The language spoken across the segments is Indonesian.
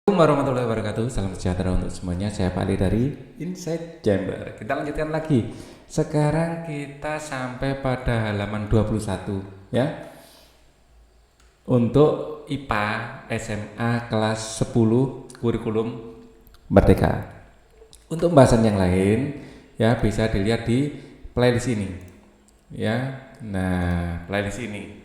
Assalamualaikum warahmatullahi wabarakatuh. Salam sejahtera untuk semuanya. Saya Pak Ali dari Inside Chamber. Kita lanjutkan lagi. Sekarang kita sampai pada halaman 21 ya. Untuk IPA SMA kelas 10 kurikulum Merdeka. Untuk pembahasan yang lain ya bisa dilihat di playlist ini. Ya. Nah, playlist ini.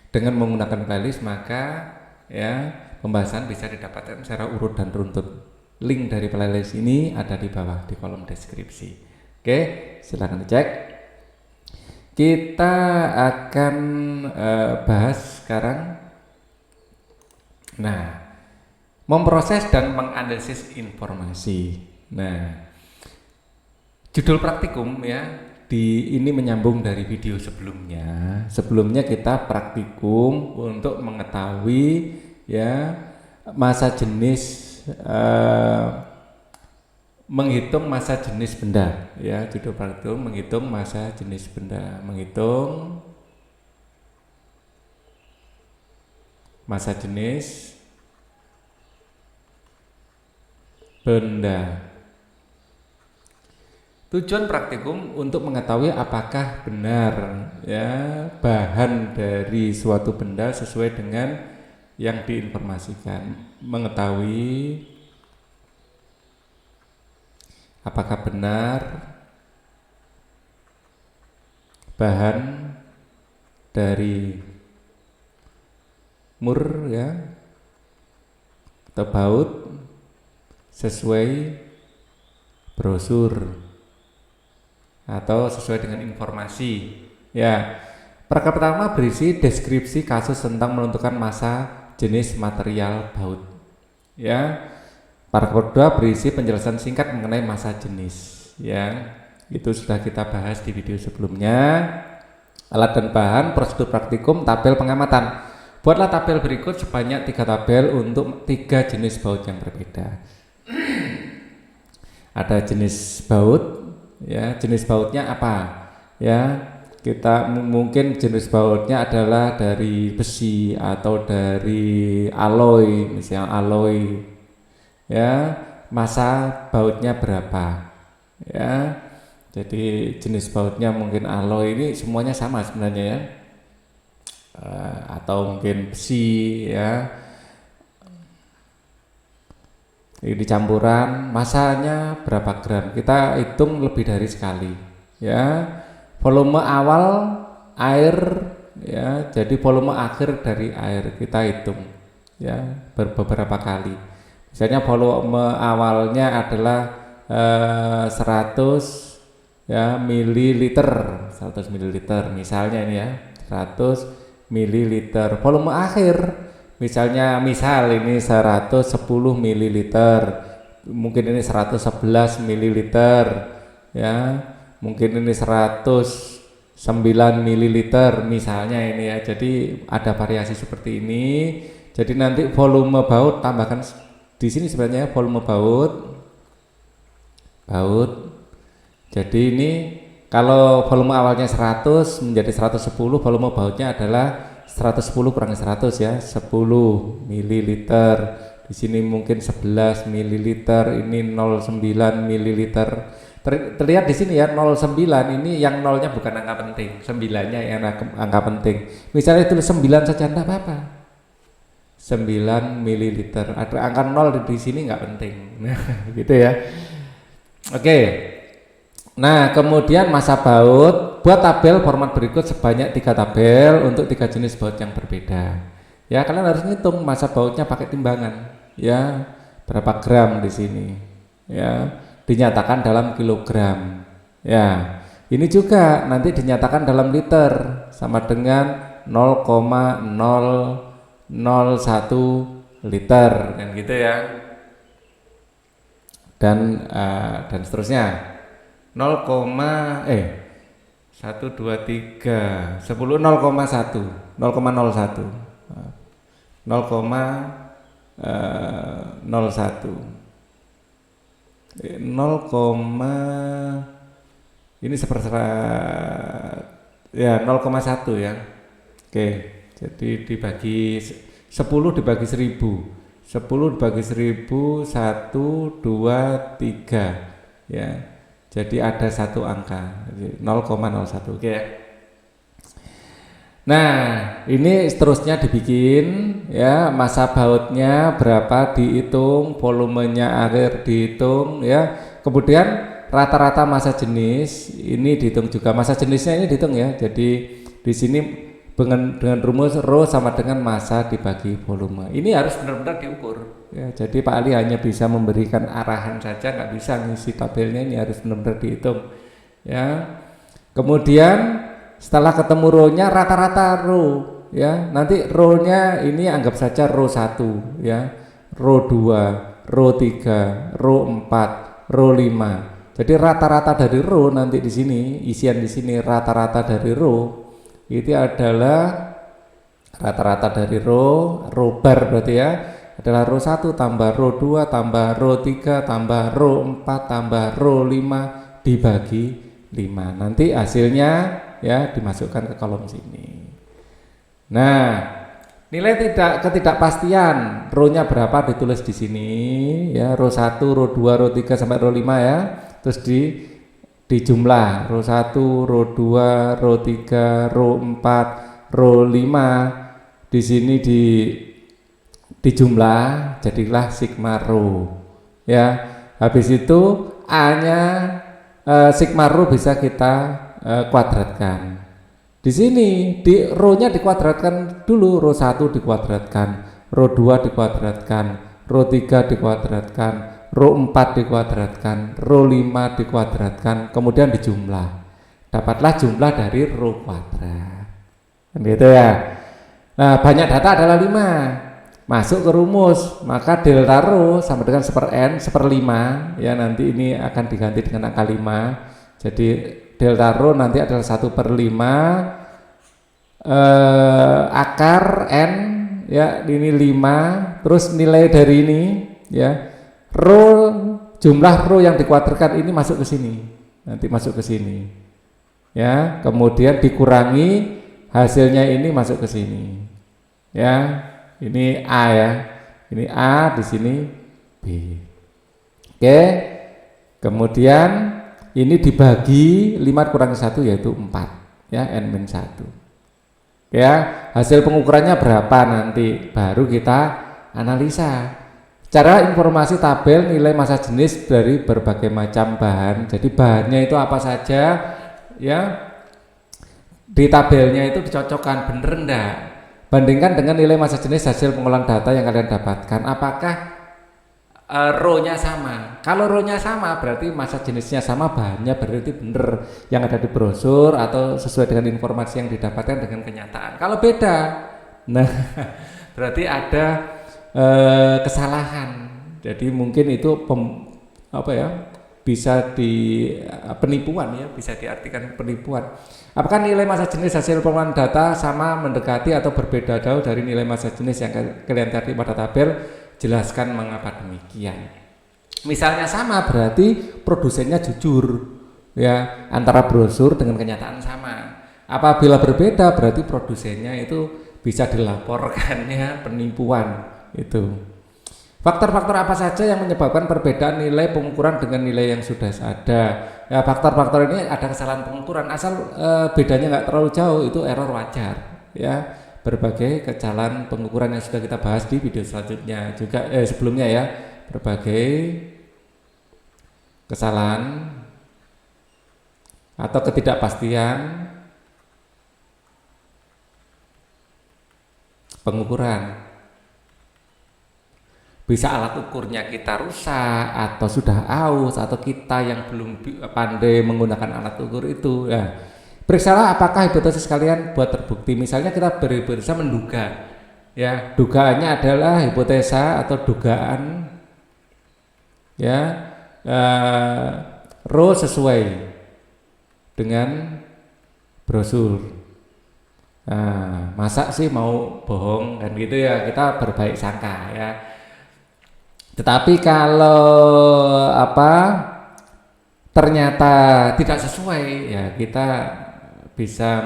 Dengan menggunakan playlist maka ya pembahasan bisa didapatkan secara urut dan runtut. Link dari playlist ini ada di bawah di kolom deskripsi. Oke, silakan dicek. Kita akan bahas sekarang. Nah, memproses dan menganalisis informasi. Nah, judul praktikum ya ini menyambung dari video sebelumnya. Sebelumnya kita praktikum untuk mengetahui ya masa jenis menghitung masa jenis benda ya, judul praktikum menghitung masa jenis benda, menghitung masa jenis benda. Tujuan praktikum untuk mengetahui apakah benar ya bahan dari suatu benda sesuai dengan yang diinformasikan, mengetahui apakah benar bahan dari mur ya atau baut sesuai brosur atau sesuai dengan informasi ya. Perkara pertama berisi deskripsi kasus tentang menentukan masa jenis material baut ya. Paragraf kedua berisi penjelasan singkat mengenai masa jenis ya. Itu sudah kita bahas di video sebelumnya. Alat dan bahan, prosedur praktikum, tabel pengamatan. Buatlah tabel berikut sebanyak 3 tabel untuk 3 jenis baut yang berbeda. Ada jenis baut ya, jenis bautnya apa ya. Kita mungkin jenis bautnya adalah dari besi atau dari alloy, misalnya alloy ya, masa bautnya berapa ya. Jadi jenis bautnya mungkin alloy, ini semuanya sama sebenarnya ya, atau mungkin besi ya. Ini campuran, masanya berapa gram, kita hitung lebih dari sekali ya. Volume awal air ya, jadi volume akhir dari air kita hitung ya beberapa kali. Misalnya volume awalnya adalah 100 ya mililiter, 100 mililiter misalnya ini ya, 100 mililiter. Volume akhir misal ini 110 mililiter, mungkin ini 111 mililiter ya, mungkin ini 109 mililiter misalnya ini ya. Jadi ada variasi seperti ini. Jadi nanti volume baut tambahkan di sini sebenarnya volume baut. Jadi ini kalau volume awalnya 100 menjadi 110, volume bautnya adalah 110 kurangi 100 ya, 10 mililiter. Di sini mungkin 11 mililiter, ini 09 mililiter. Terlihat di sini ya, 09 ini yang nolnya bukan angka penting, 9-nya yang angka penting. Misalnya tulis 9 saja enggak apa-apa. 9 mililiter. Ada angka 0 di sini enggak penting. Nah, gitu ya. Oke. Nah, kemudian masa baut, buat tabel format berikut sebanyak 3 tabel untuk 3 jenis baut yang berbeda. Ya, kalian harus ngitung masa bautnya pakai timbangan. Ya, berapa gram di sini. Ya, dinyatakan dalam kilogram. Ya, ini juga nanti dinyatakan dalam liter sama dengan 0,001 liter kan gitu ya. Dan seterusnya. 1 2 3 10 0,1 0,01 ini ya 0,1 ya. Oke, jadi dibagi 10 dibagi 1000 10 dibagi 1000, 1, 2, 3 ya. Jadi ada satu angka 0,01. Oke ya. Nah, ini seterusnya dibikin ya, masa bautnya berapa dihitung, volumenya air dihitung ya. Kemudian rata-rata masa jenis ini dihitung juga. Masa jenisnya ini dihitung ya. Jadi di sini dengan rumus rho sama dengan massa dibagi volume. Ini harus benar-benar diukur ya. Jadi Pak Ali hanya bisa memberikan arahan saja, nggak bisa ngisi tabelnya, ini harus benar-benar dihitung ya. Kemudian setelah ketemu rho-nya, rata-rata rho ya. Nanti rho-nya ini anggap saja rho 1 ya, rho 2, rho 3, rho 4, rho 5. Jadi rata-rata dari rho nanti di sini, isian di sini rata-rata dari rho itu adalah rata-rata dari rho bar berarti ya, adalah rho 1 tambah rho 2 tambah rho 3 tambah rho 4 tambah rho 5 dibagi 5. Nanti hasilnya ya dimasukkan ke kolom sini. Nah, nilai ketidakpastian rho-nya berapa ditulis di sini ya, rho 1, rho 2, rho 3 sampai rho 5 ya. Terus di jumlah rho 1, rho 2, rho 3, rho 4, rho 5 di sini di jumlah jadilah sigma rho ya. Habis itu A-nya sigma rho bisa kita kuadratkan. Di sini di rho-nya dikuadratkan dulu, rho 1 dikuadratkan, rho 2 dikuadratkan, rho 3 dikuadratkan, rho 4 dikuadratkan, rho 5 dikuadratkan, kemudian dijumlah. Dapatlah jumlah dari rho kuadrat. Gitu ya. Nah, banyak data adalah 5. Masuk ke rumus, maka delta rho sama dengan 1/n 1/5 ya, nanti ini akan diganti dengan angka 5. Jadi delta rho nanti adalah 1/5 akar n ya, ini 5, terus nilai dari ini ya, rho jumlah rho yang dikuadratkan ini masuk ke sini, nanti masuk ke sini ya, kemudian dikurangi hasilnya ini masuk ke sini ya, ini A ya, ini A, di sini B. Oke, kemudian ini dibagi 5 kurangi 1 yaitu 4 ya, n-1 ya. Hasil pengukurannya berapa nanti baru kita analisa. Cara informasi tabel nilai massa jenis dari berbagai macam bahan. Jadi bahannya itu apa saja ya, di tabelnya itu dicocokkan bener enggak, bandingkan dengan nilai massa jenis hasil pengolahan data yang kalian dapatkan, apakah rho-nya sama. Kalau rho-nya sama berarti massa jenisnya sama, bahannya berarti bener yang ada di brosur atau sesuai dengan informasi yang didapatkan dengan kenyataan. Kalau beda, nah berarti ada kesalahan. Jadi mungkin itu bisa penipuan ya, bisa diartikan penipuan. Apakah nilai massa jenis hasil pengolahan data sama, mendekati atau berbeda jauh dari nilai massa jenis yang kalian cari pada tabel? Jelaskan mengapa demikian. Misalnya sama berarti produsennya jujur ya, antara brosur dengan kenyataan sama. Apabila berbeda berarti produsennya itu bisa dilaporkan ya, penipuan itu. Faktor-faktor apa saja yang menyebabkan perbedaan nilai pengukuran dengan nilai yang sudah ada? Ya, faktor-faktor ini ada kesalahan pengukuran, asal bedanya nggak terlalu jauh itu error wajar ya. Berbagai kesalahan pengukuran yang sudah kita bahas di video selanjutnya juga sebelumnya ya, berbagai kesalahan atau ketidakpastian pengukuran. Bisa alat ukurnya kita rusak atau sudah aus, atau kita yang belum pandai menggunakan alat ukur itu ya. Periksalah apakah hipotesis kalian buat terbukti. Misalnya kita berhipotesa menduga ya, dugaannya adalah hipotesa atau dugaan ya, rho sesuai dengan brosur. Nah, masa sih mau bohong kan gitu ya, kita berbaik sangka ya. Tetapi kalau ternyata tidak sesuai ya, kita bisa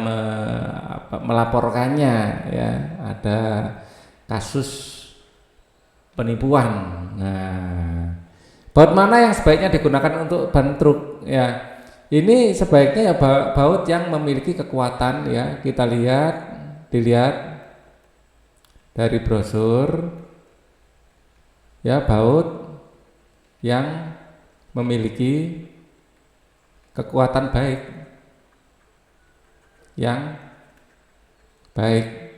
melaporkannya ya. Ada kasus penipuan. Nah, baut mana yang sebaiknya digunakan untuk ban truk? Ya, ini sebaiknya ya baut yang memiliki kekuatan ya. Kita dilihat dari brosur ya, baut yang memiliki kekuatan baik, yang baik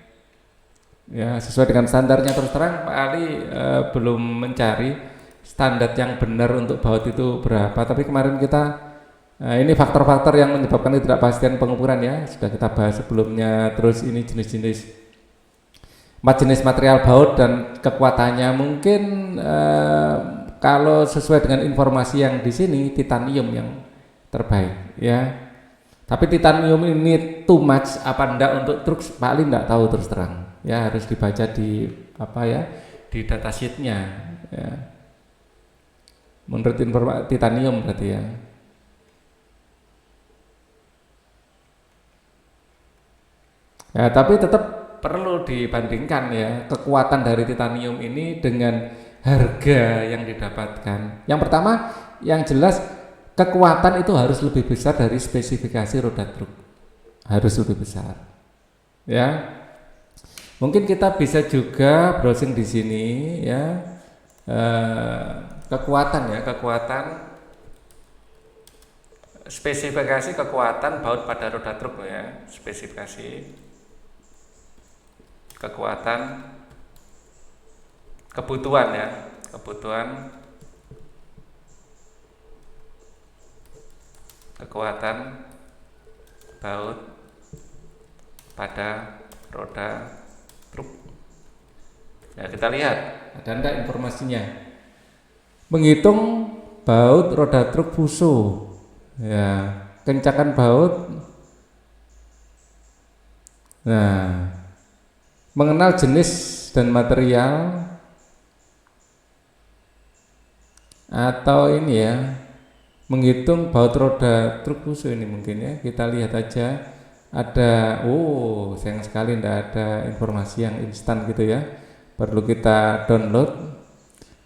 ya, sesuai dengan standarnya. Terus terang Pak Ali belum mencari standar yang benar untuk baut itu berapa, tapi kemarin kita ini faktor-faktor yang menyebabkan ketidakpastian pengukuran ya, sudah kita bahas sebelumnya. Terus ini jenis-jenis 4 jenis material baut dan kekuatannya. Mungkin kalau sesuai dengan informasi yang di sini titanium yang terbaik ya. Tapi titanium ini too much apa enggak untuk truk, Pak Ali enggak tahu terus terang. Ya, harus dibaca di di datasheetnya ya. Menurut informasi titanium berarti ya. Ya, tapi tetap perlu dibandingkan ya kekuatan dari titanium ini dengan harga yang didapatkan. Yang pertama, yang jelas kekuatan itu harus lebih besar dari spesifikasi roda truk, harus lebih besar. Ya, mungkin kita bisa juga browsing di sini ya, kekuatan spesifikasi kekuatan baut pada roda truk ya, spesifikasi kekuatan kebutuhan ya, kekuatan baut pada roda truk. Ya, kita lihat ada enggak informasinya. Menghitung baut roda truk Fuso. Ya, kencakan baut. Nah, mengenal jenis dan material atau ini ya, menghitung baut roda truk Fuso ini mungkin ya, kita lihat aja ada. Oh, sayang sekali tidak ada informasi yang instan gitu ya, perlu kita download.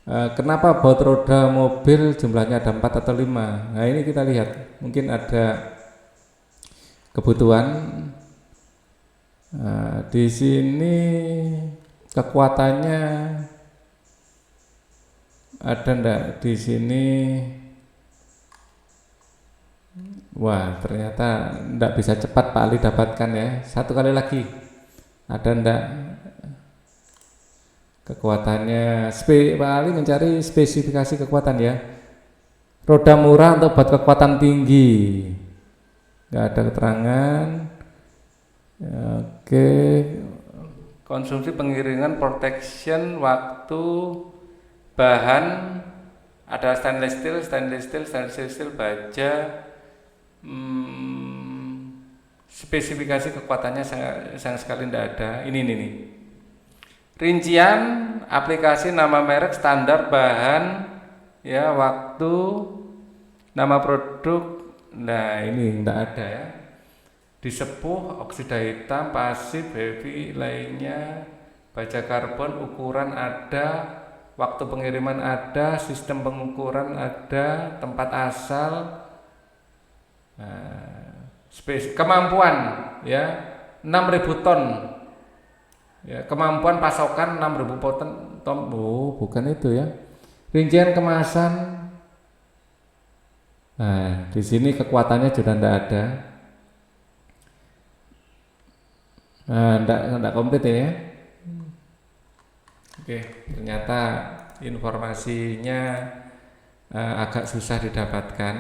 Kenapa baut roda mobil jumlahnya ada 4 atau 5? Nah, ini kita lihat, mungkin ada kebutuhan. Di sini kekuatannya ada ndak di sini? Wah, ternyata ndak bisa cepat Pak Ali dapatkan ya. Satu kali lagi, ada ndak kekuatannya? Pak Ali mencari spesifikasi kekuatan ya. Roda murah untuk buat kekuatan tinggi, nggak ada keterangan. Oke, konsumsi pengiringan protection waktu bahan ada stainless steel, baja. Spesifikasi kekuatannya sangat sekali tidak ada. Ini nih. Rincian aplikasi, nama merek, standar bahan, ya, waktu, nama produk. Nah, ini tidak ada ya. Disepuh, oksida hitam, pasif, heavy lainnya, baja karbon, ukuran ada, waktu pengiriman ada, sistem pengukuran ada, tempat asal, kemampuan ya 6.000 ton ya, kemampuan pasokan 6.000 ton. Oh, bukan itu ya. Rincian kemasan. Nah, di sini kekuatannya sudah tidak ada. Nah, enggak komplit ya. Oke, ternyata informasinya agak susah didapatkan.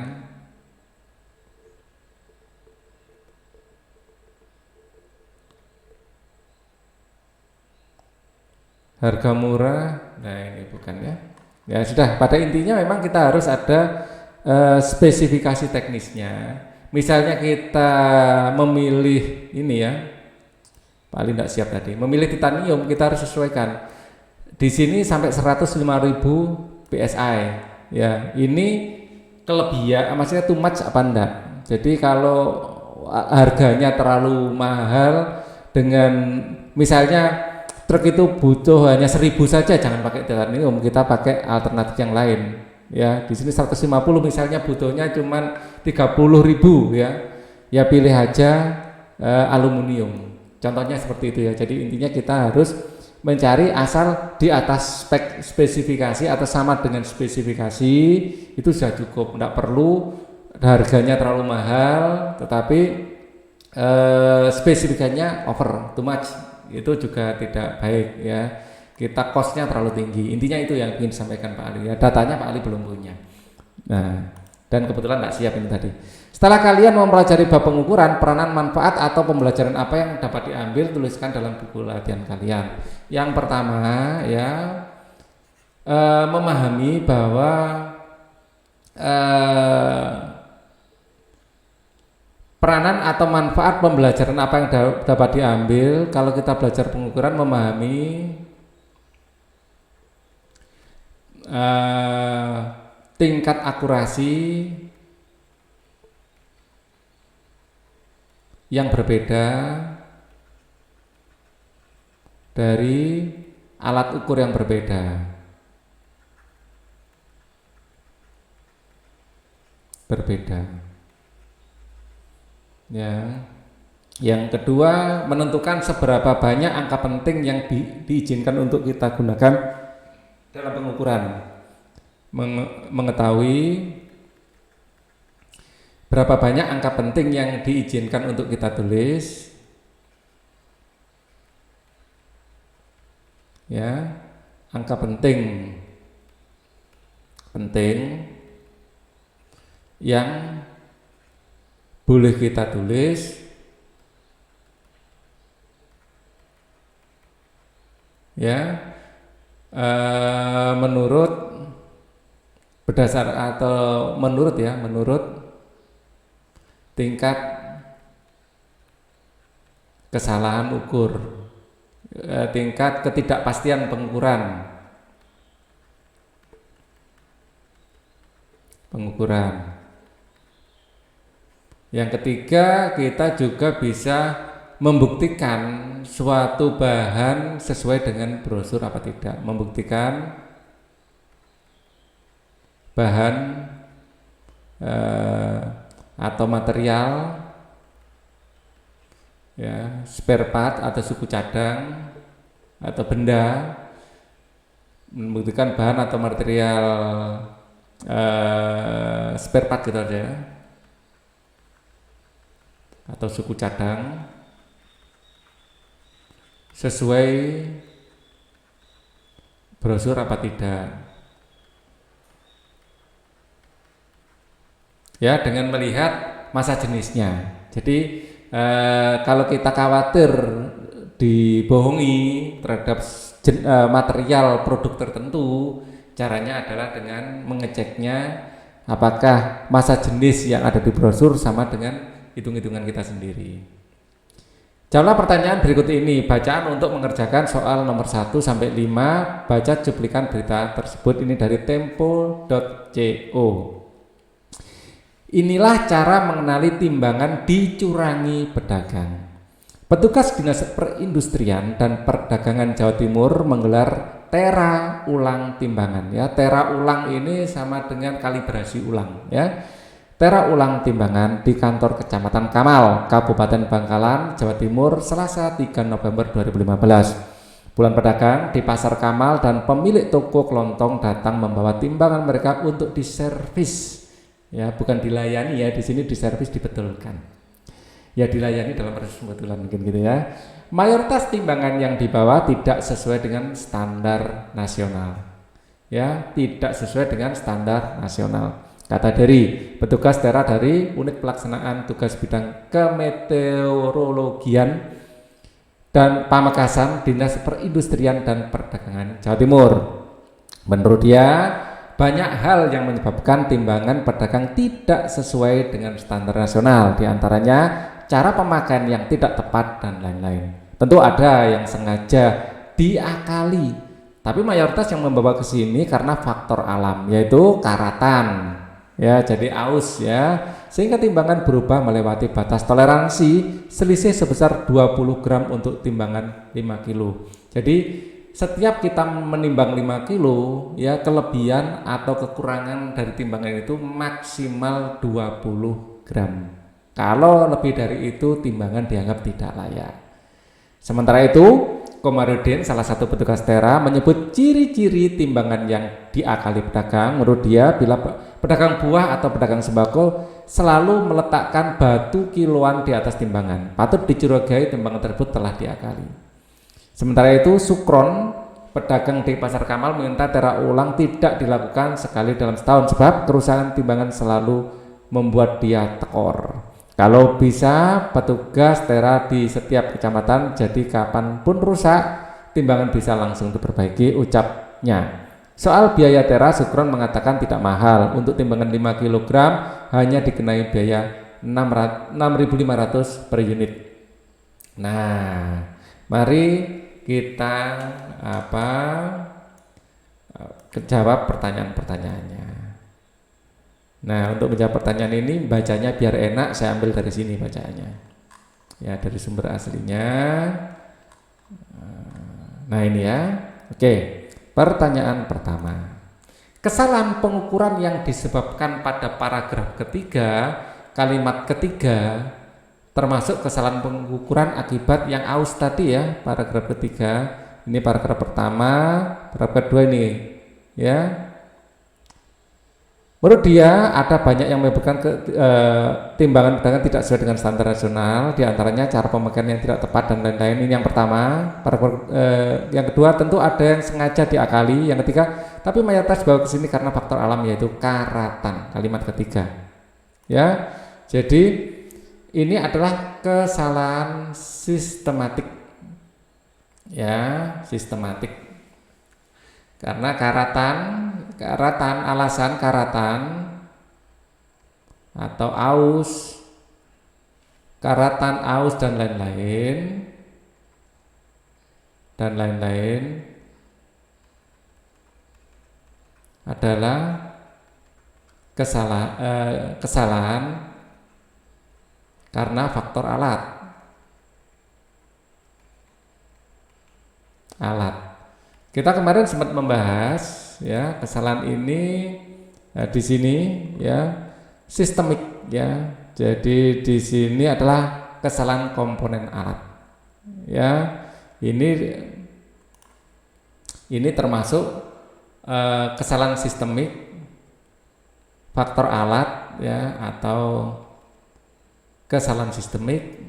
Harga murah. Nah, ini bukan ya. Ya sudah, pada intinya memang kita harus ada spesifikasi teknisnya. Misalnya kita memilih ini ya, paling tidak siap tadi, memilih titanium, kita harus sesuaikan. Di sini sampai 105.000 PSI. Ya, ini kelebihan, maksudnya too much apa enggak? Jadi kalau harganya terlalu mahal dengan misalnya truk itu butuh hanya 1.000 saja, jangan pakai titanium, kita pakai alternatif yang lain. Ya, di sini 150 misalnya butuhnya cuman 30.000 ya. Ya pilih aja aluminium. Contohnya seperti itu ya. Jadi intinya kita harus mencari asal di atas spesifikasi atau sama dengan spesifikasi itu sudah cukup, tidak perlu harganya terlalu mahal, tetapi spesifikasinya over too much itu juga tidak baik ya. Kita costnya terlalu tinggi. Intinya itu yang ingin disampaikan Pak Ali ya. Datanya Pak Ali belum punya. Nah, dan kebetulan tidak siap ini tadi. Setelah kalian mempelajari bab pengukuran, peranan, manfaat atau pembelajaran apa yang dapat diambil, tuliskan dalam buku latihan kalian. Yang pertama ya, memahami bahwa peranan atau manfaat pembelajaran apa yang dapat diambil kalau kita belajar pengukuran, memahami tingkat akurasi yang berbeda dari alat ukur yang berbeda. Ya. Yang kedua, menentukan seberapa banyak angka penting yang diizinkan untuk kita gunakan dalam pengukuran. Mengetahui berapa banyak angka penting yang diizinkan untuk kita tulis. Ya, angka penting yang boleh kita tulis ya, menurut berdasar atau menurut tingkat kesalahan ukur, tingkat ketidakpastian pengukuran. Yang ketiga, kita juga bisa membuktikan suatu bahan sesuai dengan brosur apa tidak, membuktikan bahan atau material ya, spare part atau suku cadang atau benda, membuktikan bahan atau material spare part gitu aja ya, atau suku cadang sesuai brosur apa tidak ya, dengan melihat masa jenisnya. Jadi kalau kita khawatir dibohongi terhadap material produk tertentu, caranya adalah dengan mengeceknya apakah masa jenis yang ada di brosur sama dengan hitung-hitungan kita sendiri. Jawablah pertanyaan berikut ini. Bacaan untuk mengerjakan soal nomor 1 sampai 5. Baca cuplikan berita tersebut. Ini dari tempo.co. Inilah cara mengenali timbangan dicurangi pedagang. Petugas Dinas Perindustrian dan Perdagangan Jawa Timur menggelar tera ulang timbangan ya. Tera ulang ini sama dengan kalibrasi ulang ya. Tera ulang timbangan di kantor Kecamatan Kamal, Kabupaten Bangkalan, Jawa Timur, Selasa 3 November 2015. Puluhan pedagang di Pasar Kamal dan pemilik toko kelontong datang membawa timbangan mereka untuk diservis. Ya, bukan dilayani ya, di sini diservis, dibetulkan. Ya, dilayani dalam proses pembetulan mungkin gitu ya. Mayoritas timbangan yang dibawa tidak sesuai dengan standar nasional. Ya, tidak sesuai dengan standar nasional. Kata dari petugas tera dari Unit Pelaksanaan Tugas Bidang Kemeteorologian dan Pamekasan Dinas Perindustrian dan Perdagangan Jawa Timur. Menurut dia, banyak hal yang menyebabkan timbangan pedagang tidak sesuai dengan standar nasional, diantaranya cara pemakaian yang tidak tepat dan lain-lain. Tentu ada yang sengaja diakali, tapi mayoritas yang membawa ke sini karena faktor alam, yaitu karatan. Ya, jadi aus ya, sehingga timbangan berubah melewati batas toleransi selisih sebesar 20 gram untuk timbangan 5 kilo. Jadi setiap kita menimbang 5 kilo ya, kelebihan atau kekurangan dari timbangan itu maksimal 20 gram. Kalau lebih dari itu timbangan dianggap tidak layak. Sementara itu Komarudin, salah satu petugas Tera, menyebut ciri-ciri timbangan yang diakali pedagang. Menurut dia, bila pedagang buah atau pedagang sembako selalu meletakkan batu kiloan di atas timbangan, patut dicurigai timbangan tersebut telah diakali. Sementara itu Sukron, pedagang di Pasar Kamal, meminta Tera ulang tidak dilakukan sekali dalam setahun sebab kerusakan timbangan selalu membuat dia tekor. Kalau bisa petugas Tera di setiap kecamatan, jadi kapanpun rusak timbangan bisa langsung diperbaiki, ucapnya. Soal biaya Tera, Sukron mengatakan tidak mahal. Untuk timbangan 5 kg hanya dikenai biaya 6.500 per unit. Nah, mari kita jawab pertanyaan-pertanyaannya. Nah, untuk menjawab pertanyaan ini, bacanya biar enak, saya ambil dari sini bacaannya. Ya, dari sumber aslinya. Nah, ini ya. Oke, pertanyaan pertama. Kesalahan pengukuran yang disebabkan pada paragraf ketiga, kalimat ketiga, termasuk kesalahan pengukuran akibat yang aus tadi ya, paragraf ketiga. Ini paragraf pertama, paragraf kedua ini ya. Menurut dia ada banyak yang menyebabkan timbangan pedagang tidak sesuai dengan standar nasional, diantaranya cara pemakaian yang tidak tepat dan lain-lain. Ini yang pertama. Yang kedua, tentu ada yang sengaja diakali. Yang ketiga, tapi mayoritas dibawa ke sini karena faktor alam, yaitu karatan. Kalimat ketiga. Ya, jadi ini adalah kesalahan sistematik. Ya, sistematik. Karena alasan karatan atau aus, dan lain-lain adalah kesalahan karena faktor alat. Kita kemarin sempat membahas ya kesalahan ini di sini ya sistemik ya. Jadi di sini adalah kesalahan komponen alat. Ya, ini termasuk kesalahan sistemik, faktor alat ya, atau kesalahan sistemik.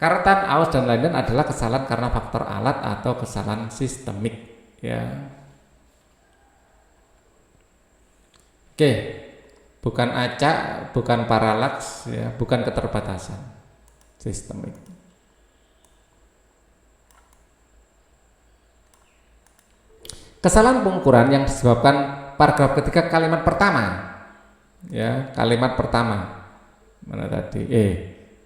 Karatan, aus, dan lain-lain adalah kesalahan karena faktor alat atau kesalahan sistemik ya. Oke, bukan acak, bukan paralaks ya, bukan keterbatasan, sistemik. Kesalahan pengukuran yang disebabkan paragraf ketiga kalimat pertama ya, kalimat pertama mana tadi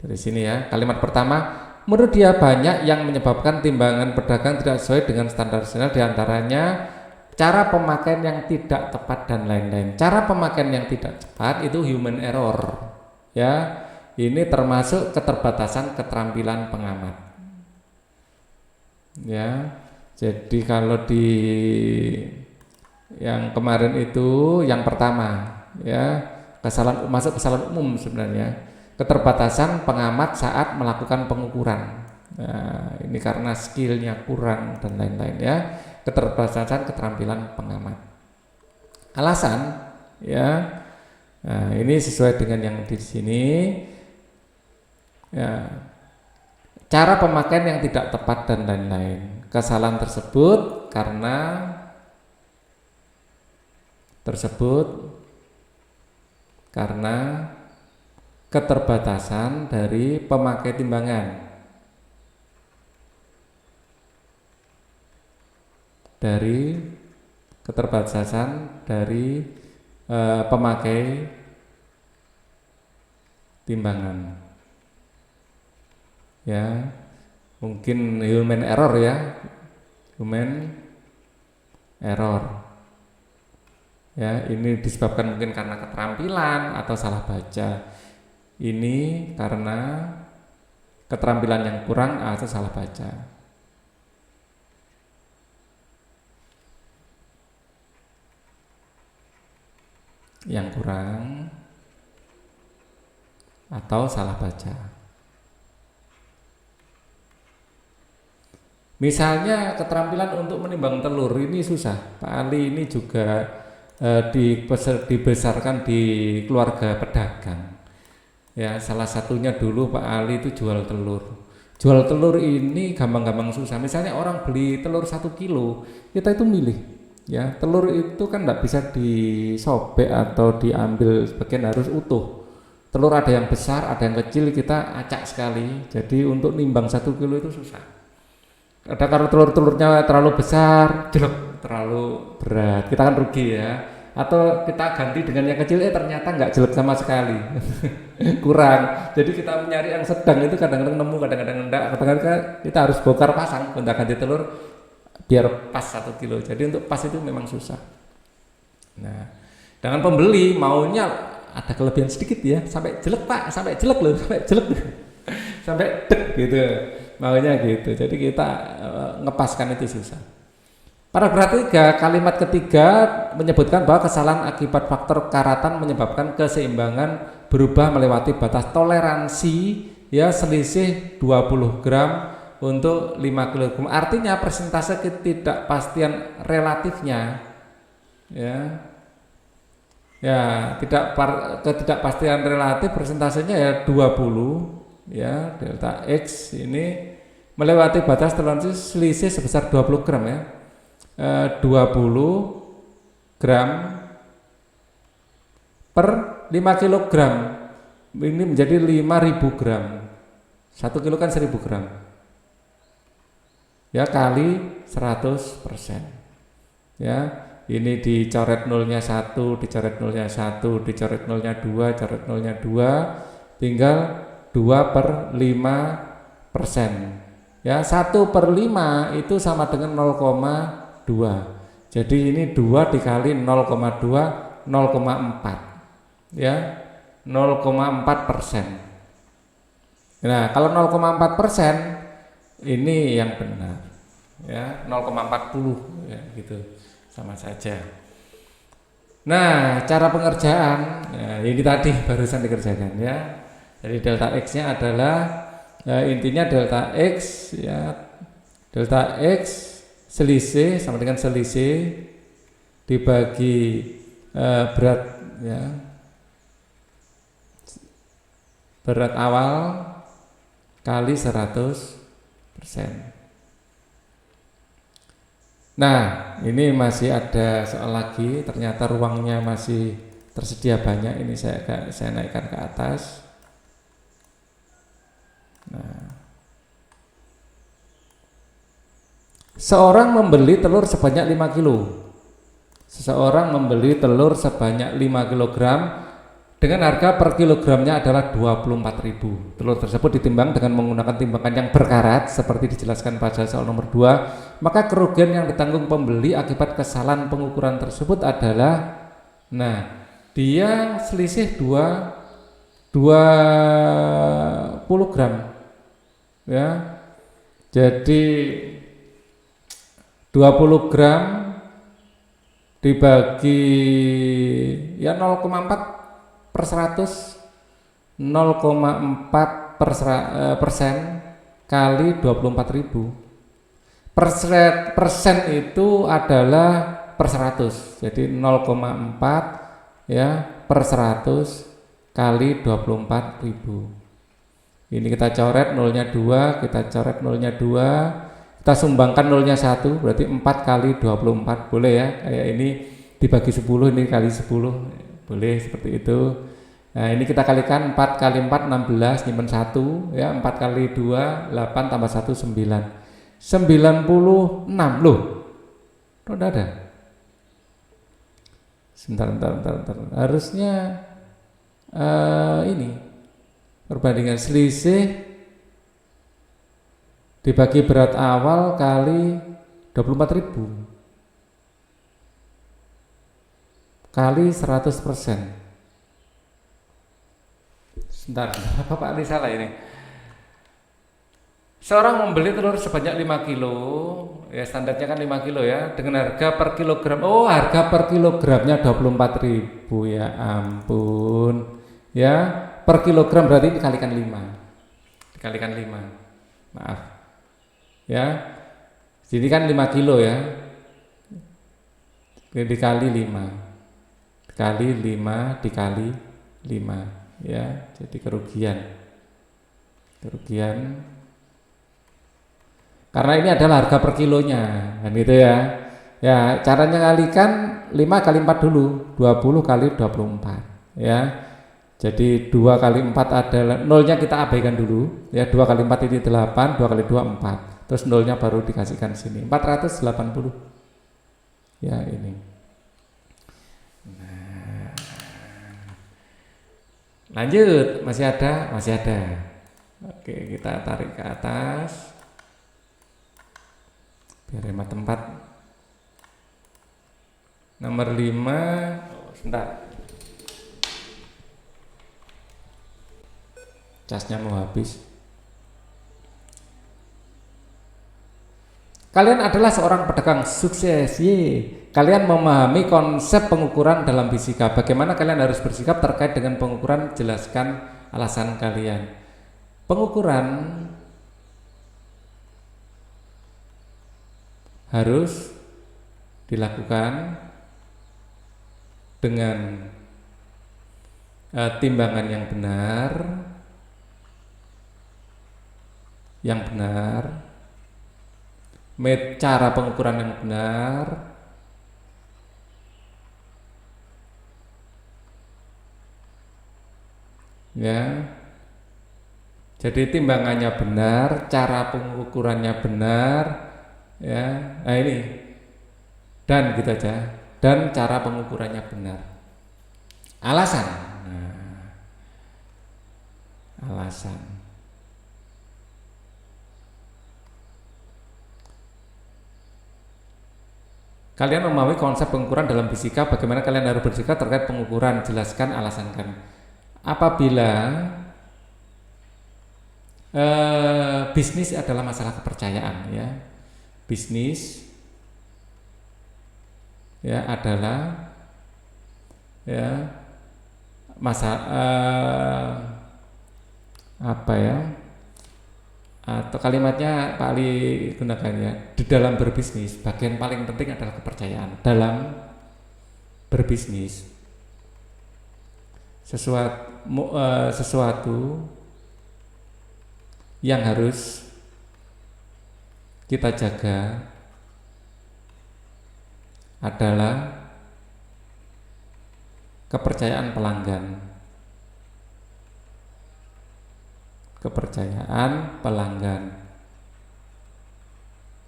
dari sini ya, kalimat pertama, menurut dia banyak yang menyebabkan timbangan pedagang tidak sesuai dengan standar nasional, diantaranya cara pemakaian yang tidak tepat dan lain-lain. Cara pemakaian yang tidak tepat itu human error ya, ini termasuk keterbatasan keterampilan pengamat ya. Jadi kalau di yang kemarin itu yang pertama ya, masuk kesalahan umum sebenarnya. Keterbatasan pengamat saat melakukan pengukuran. Nah, ini karena skillnya kurang dan lain-lain ya. Keterbatasan keterampilan pengamat. Alasan ya. Nah, ini sesuai dengan yang di sini. Ya. Cara pemakaian yang tidak tepat dan lain-lain. Kesalahan tersebut karena keterbatasan dari pemakai timbangan, pemakai timbangan ya, mungkin human error ya, ya. Ini disebabkan mungkin karena keterampilan atau salah baca. Ini karena keterampilan yang kurang atau salah baca. Yang kurang atau salah baca. Misalnya keterampilan untuk menimbang telur ini susah. Pak Ali ini juga dibesarkan di keluarga pedagang. Ya, salah satunya dulu Pak Ali itu jual telur. Jual telur ini gampang-gampang susah. Misalnya orang beli telur 1 kilo, kita itu milih. Ya, telur itu kan nggak bisa disobek atau diambil sebagian, harus utuh. Telur ada yang besar, ada yang kecil, kita acak sekali. Jadi untuk nimbang 1 kilo itu susah. Ada kalau telur-telurnya terlalu besar, jelek, terlalu berat, kita kan rugi ya. Atau kita ganti dengan yang kecil, ternyata nggak jelek sama sekali, kurang. Jadi kita mencari yang sedang itu kadang-kadang nemu, kadang-kadang enggak. Kadang-kadang kita harus bongkar pasang, gonta ganti telur biar pas 1 kilo. Jadi untuk pas itu memang susah. Nah, dengan pembeli maunya ada kelebihan sedikit ya, sampai jelek Pak, sampai jelek loh, sampai jelek, sampai dek gitu. Maunya gitu, jadi kita ngepaskan itu susah. Paragraf 3, kalimat ketiga menyebutkan bahwa kesalahan akibat faktor karatan menyebabkan keseimbangan berubah melewati batas toleransi, ya, selisih 20 gram untuk 5 kg. Artinya persentase ketidakpastian relatifnya, ketidakpastian relatif persentasenya ya 20, ya, delta X ini melewati batas toleransi selisih sebesar 20 gram ya. 20 gram per 5 kg ini menjadi 5.000 gram. 1 kilo kan 1.000 gram ya, kali 100%. Ya, ini dicoret nolnya 1, dicoret nolnya 1, dicoret nolnya 2, coret nolnya 2, tinggal 2/5%. Ya, 1/5 itu sama dengan 0,2. Jadi ini 2 dikali 0,2, 0,4. Ya, 0,4%. Nah, kalau 0,4% ini yang benar. Ya, 0,40 ya, gitu. Sama saja. Nah, cara pengerjaan ya, ini tadi barusan dikerjakan ya. Jadi delta X-nya adalah intinya delta X ya, delta X selisih sama dengan selisih dibagi berat ya, berat awal kali 100%. Nah, ini masih ada soal lagi, ternyata ruangnya masih tersedia banyak. Ini saya naikkan ke atas. Nah, seorang membeli telur sebanyak 5 kilo. Seseorang membeli telur sebanyak 5 kg dengan harga per kilogramnya adalah 24.000. Telur tersebut ditimbang dengan menggunakan timbangan yang berkarat seperti dijelaskan pada soal nomor 2. Maka kerugian yang ditanggung pembeli akibat kesalahan pengukuran tersebut adalah, nah, dia selisih 20 gram. Ya, jadi 20 gram dibagi ya 0,4/100, 0,4% kali 24.000. Persen itu adalah per 100, jadi 0,4 ya per 100 kali 24.000. Ini kita coret nolnya 2, kita coret nolnya 2, kita sumbangkan nolnya 1, berarti 4 kali 24, boleh ya, kayak ini dibagi 10, ini kali 10, boleh seperti itu. Nah, ini kita kalikan 4 kali 4, 16, nyimpen 1, ya, 4 kali 2, 8, tambah 1, 9. 96, loh, udah ada. Sebentar, harusnya ini perbandingan selisih dibagi berat awal kali 24.000 kali 100%. Sebentar, Bapak Ali salah ini. Seorang membeli telur sebanyak 5 kilo, ya standarnya kan 5 kilo ya, dengan harga per kilogram. Oh, harga per kilogramnya 24.000, ya ampun. Ya, per kilogram berarti dikalikan 5. Dikalikan 5. Maaf. Ya. Jadi kan 5 kilo ya. Dikali 5. Dikali 5 dikali 5, ya. Jadi kerugian. Karena ini adalah harga per kilonya, kan gitu ya. Ya, caranya kalikan 5 kali 4 dulu, 20 kali 24, ya. Jadi 2 kali 4 adalah, nolnya kita abaikan dulu, ya. 2 kali 4 ini 8, 2 kali 2 4. Terus nolnya baru dikasihkan sini, 480. Ya, ini. Nah. Lanjut, masih ada. Oke, kita tarik ke atas. Biar hemat tempat. Nomor 5. Sebentar. Casnya mau habis. Kalian adalah seorang pedagang sukses. Kalian memahami konsep pengukuran dalam fisika. Bagaimana kalian harus bersikap terkait dengan pengukuran? Jelaskan alasan kalian. Pengukuran harus dilakukan dengan timbangan yang benar, cara pengukuran yang benar, ya. Jadi timbangannya benar, cara pengukurannya benar, ya. Nah ini, dan gitu aja, dan cara pengukurannya benar. Alasan, alasan. Kalian memahami konsep pengukuran dalam fisika. Bagaimana kalian harus bersikap terkait pengukuran? Jelaskan alasan kalian. Apabila bisnis adalah masalah kepercayaan, ya. Bisnis ya adalah ya apa ya, atau kalimatnya Pak Ali gunakan ya, di dalam berbisnis bagian paling penting adalah kepercayaan. Dalam berbisnis sesuatu yang harus kita jaga adalah kepercayaan pelanggan.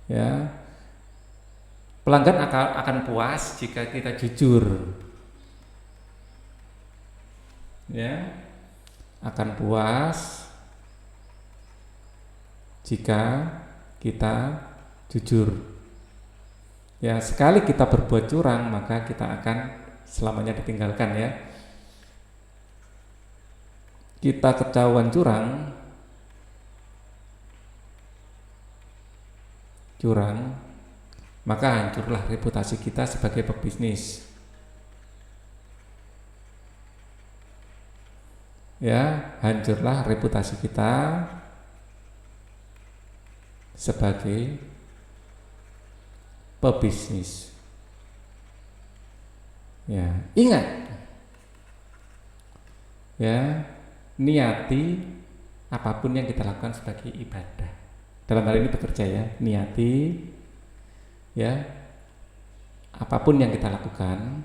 Ya, pelanggan akan puas jika kita jujur, ya, akan puas jika kita jujur. Ya, sekali kita berbuat curang maka kita akan selamanya ditinggalkan, ya. Kita ketahuan curang, maka hancurlah reputasi kita sebagai pebisnis. Ya, hancurlah reputasi kita sebagai pebisnis. Ya, ingat, ya, niati apapun yang kita lakukan sebagai ibadah. Dalam hal ini bekerja, ya, niati, ya, apapun yang kita lakukan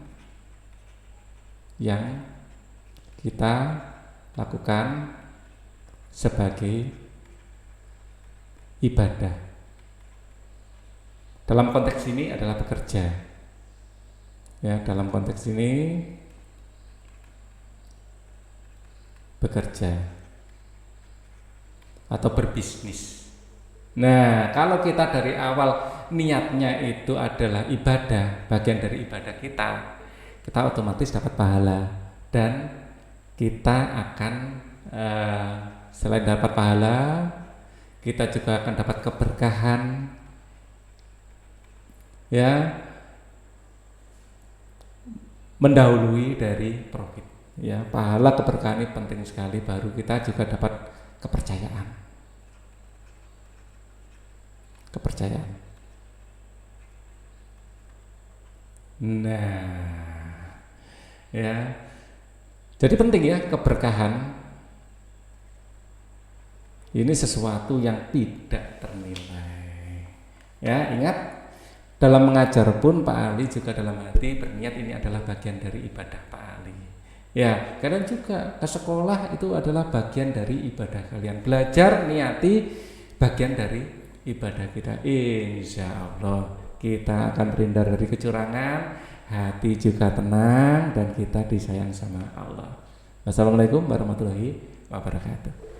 sebagai ibadah. Dalam konteks ini adalah bekerja, ya, dalam konteks ini bekerja atau berbisnis. Nah, kalau kita dari awal niatnya itu adalah ibadah, bagian dari ibadah kita otomatis dapat pahala dan kita akan Eh, selain dapat pahala, kita juga akan dapat keberkahan, ya, mendahului dari profit. Ya, pahala keberkahan ini penting sekali. Baru kita juga dapat kepercayaan. Kepercayaan. Nah, ya. Jadi penting ya keberkahan. Ini sesuatu yang tidak ternilai. Ya, ingat dalam mengajar pun Pak Ali juga dalam hati berniat ini adalah bagian dari ibadah Pak Ali. Ya, kalian juga ke sekolah itu adalah bagian dari ibadah kalian. Belajar niati bagian dari ibadah kita. Insya Allah kita akan terhindar dari kecurangan, hati juga tenang, dan kita disayang sama Allah. Wassalamualaikum warahmatullahi wabarakatuh.